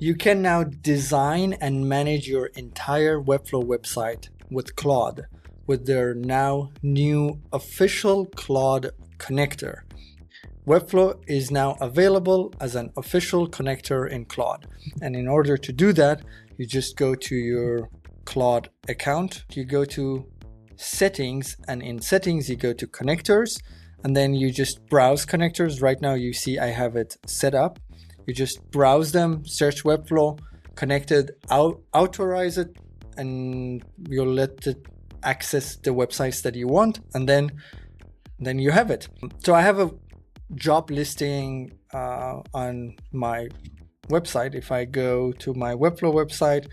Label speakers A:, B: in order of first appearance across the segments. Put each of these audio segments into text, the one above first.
A: You can now design and manage your entire Webflow website with Claude, with their now new official Claude Connector. Webflow is now available as an official connector in Claude. And in order to do that, you just go to your Claude account, you go to settings, and in settings, you go to connectors, and then you just browse connectors. Right now, you see I have it set up. You just browse them, search Webflow, connected, authorize it, and you'll let it access the websites that you want, and then you have it. So I have a job listing on my website. If I go to my Webflow website,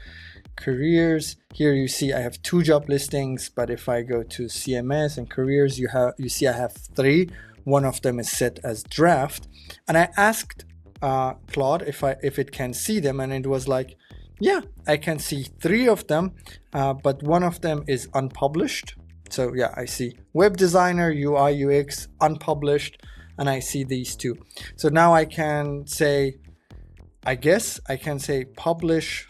A: careers, here you see I have 2 job listings, but if I go to CMS and careers, you see I have 3. One of them is set as draft, and I asked Claude if it can see them, and it was like, yeah, I can see 3 of them, but one of them is unpublished. So yeah, I see web designer, UI UX, unpublished, and I see these 2. So now I can say, I guess I can say publish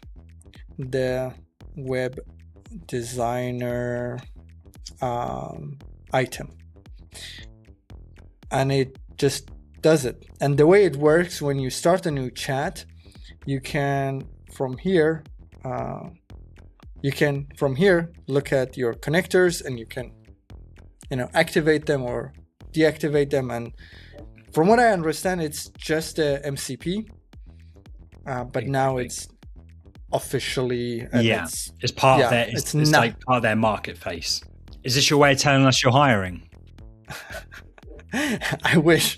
A: the web designer item, and it just does it. And the way it works, when you start a new chat, you can from here look at your connectors, and you can activate them or deactivate them. And from what I understand, it's just a MCP, but now it's officially,
B: it's part of their, it's like part of their marketplace. Is this your way of telling us you're hiring?
A: I wish.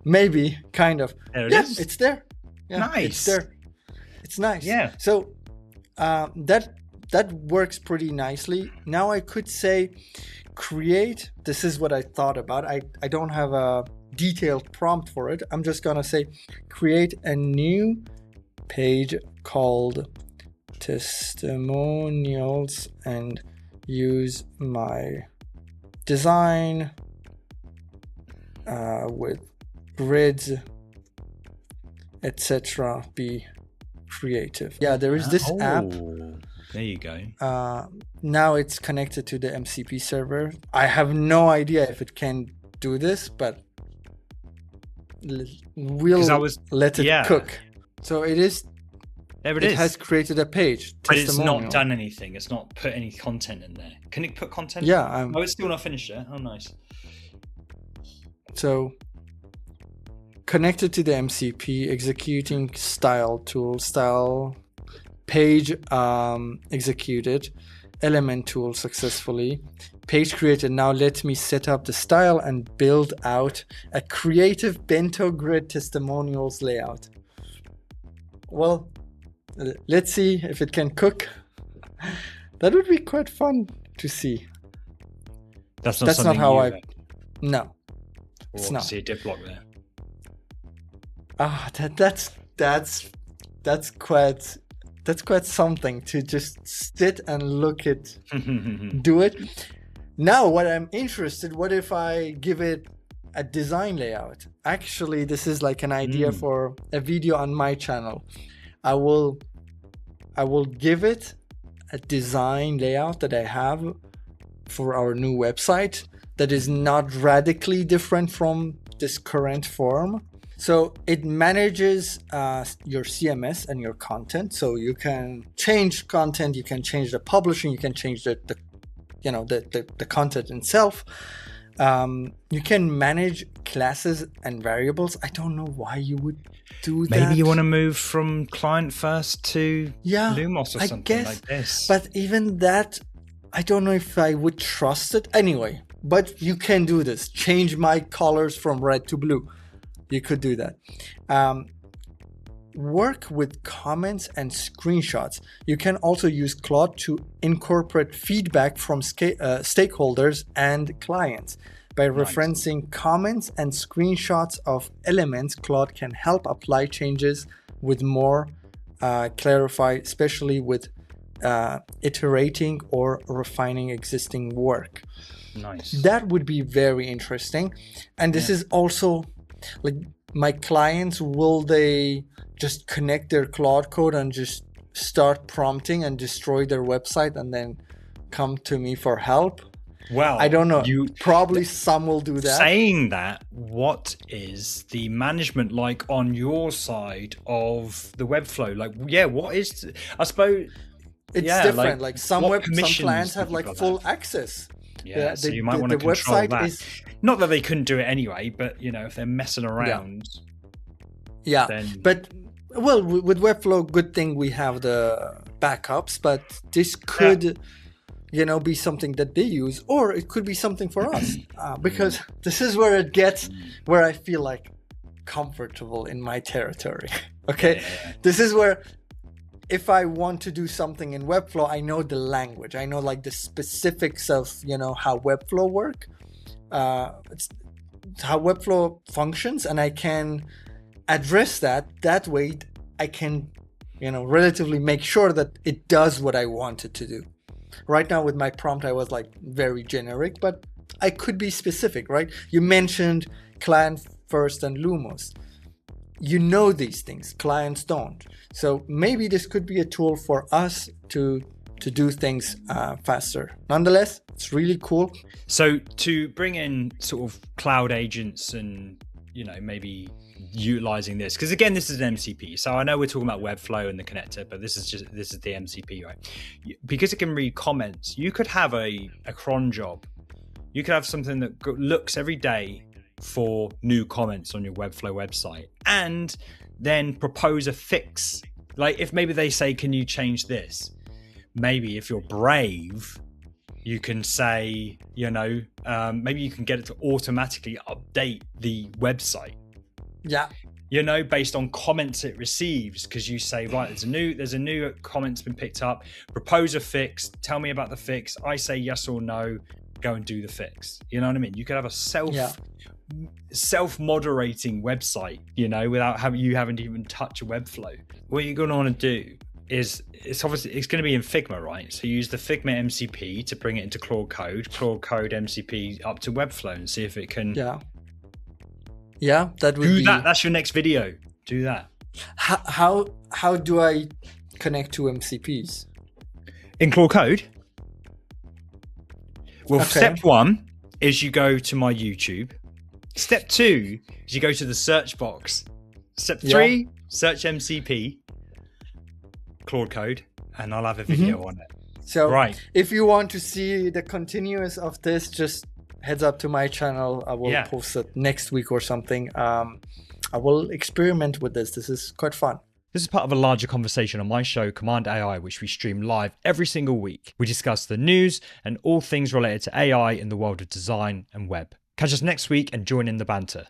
A: Maybe, kind of.
B: There it is.
A: It's there. Yeah,
B: nice.
A: It's there. It's nice.
B: Yeah.
A: So that works pretty nicely. Now I could say create. This is what I thought about. I don't have a detailed prompt for it. I'm just gonna say create a new page called testimonials and use my design with grids, etc. Be creative. Yeah, there is this app.
B: There you go.
A: Now it's connected to the MCP server. I have no idea if it can do this, but we'll let it cook. So it is.
B: There it
A: has created a page.
B: But it's not done anything. It's not put any content in there. Can it put content?
A: Yeah.
B: Oh, it's still not finished yet. Oh, nice.
A: So connected to the MCP, executing style tool, style page executed, element tool successfully, page created. Now let me set up the style and build out a creative bento grid testimonials layout. Well, let's see if it can cook. That would be quite fun to see.
B: That's not how I.
A: No, it's not.
B: See a div block there.
A: That's quite something to just sit and look at do it. Now what I'm interested, what if I give it a design layout? Actually, this is like an idea for a video on my channel. I will give it a design layout that I have for our new website that is not radically different from this current form. So it manages your CMS and your content. So you can change content, you can change the publishing, you can change the content itself. You can manage classes and variables. I don't know why you would do that.
B: Maybe you want to move from client first to Lumos or something like this.
A: But even that, I don't know if I would trust it. Anyway, but you can do this. Change my colors from red to blue. You could do that. Work with comments and screenshots. You can also use Claude to incorporate feedback from stakeholders and clients. By referencing comments and screenshots of elements, Claude can help apply changes with more clarify, especially with iterating or refining existing work.
B: Nice.
A: That would be very interesting. And this is also like, my clients, will they just connect their Claude code and just start prompting and destroy their website and then come to me for help.
B: Well,
A: I don't know. Probably some will do that.
B: Saying that, what is the management like on your side of the Webflow? Like, yeah, what is? I suppose
A: it's different. Like some clients have like full access.
B: Yeah, so you might want to control that. Not that they couldn't do it anyway, but you know, if they're messing around.
A: Yeah, but well, with Webflow, good thing we have the backups, but this could. Be something that they use, or it could be something for us, because this is where it gets where I feel like comfortable in my territory. Okay, this is where if I want to do something in Webflow, I know the language, I know like the specifics of how Webflow work, it's how Webflow functions, and I can address that way. I can relatively make sure that it does what I want it to do. Right now with my prompt, I was like very generic, but I could be specific, right? You mentioned client first and Lumos. These things, clients don't. So maybe this could be a tool for us to do things faster. Nonetheless, it's really cool.
B: So to bring in sort of cloud agents and, maybe utilizing this, because again, this is an MCP. So I know we're talking about Webflow and the connector, but this is the MCP, right? Because it can read comments, you could have a cron job. You could have something that looks every day for new comments on your Webflow website and then propose a fix. Like if maybe they say, can you change this? Maybe if you're brave, you can say, maybe you can get it to automatically update the website.
A: Yeah.
B: Based on comments it receives, because you say, right, there's a new comment's been picked up, propose a fix, tell me about the fix. I say yes or no, go and do the fix. You know what I mean? You could have a self-moderating website, without having to even touch a Webflow. What you're going to want to do is it's going to be in Figma, right? So use the Figma MCP to bring it into Claude Code MCP up to Webflow and see if it can.
A: Yeah, that would be.
B: That's your next video. Do that.
A: How do I connect to MCPs?
B: In Claude Code? Well, Step 1 is you go to my YouTube. Step 2 is you go to the search box. Step 3, search MCP, Claude Code, and I'll have a video on it.
A: So if you want to see the continuous of this, just heads up to my channel. I will post it next week or something. I will experiment with this. This is quite fun.
B: This is part of a larger conversation on my show, Cmd+AI, which we stream live every single week. We discuss the news and all things related to AI in the world of design and web. Catch us next week and join in the banter.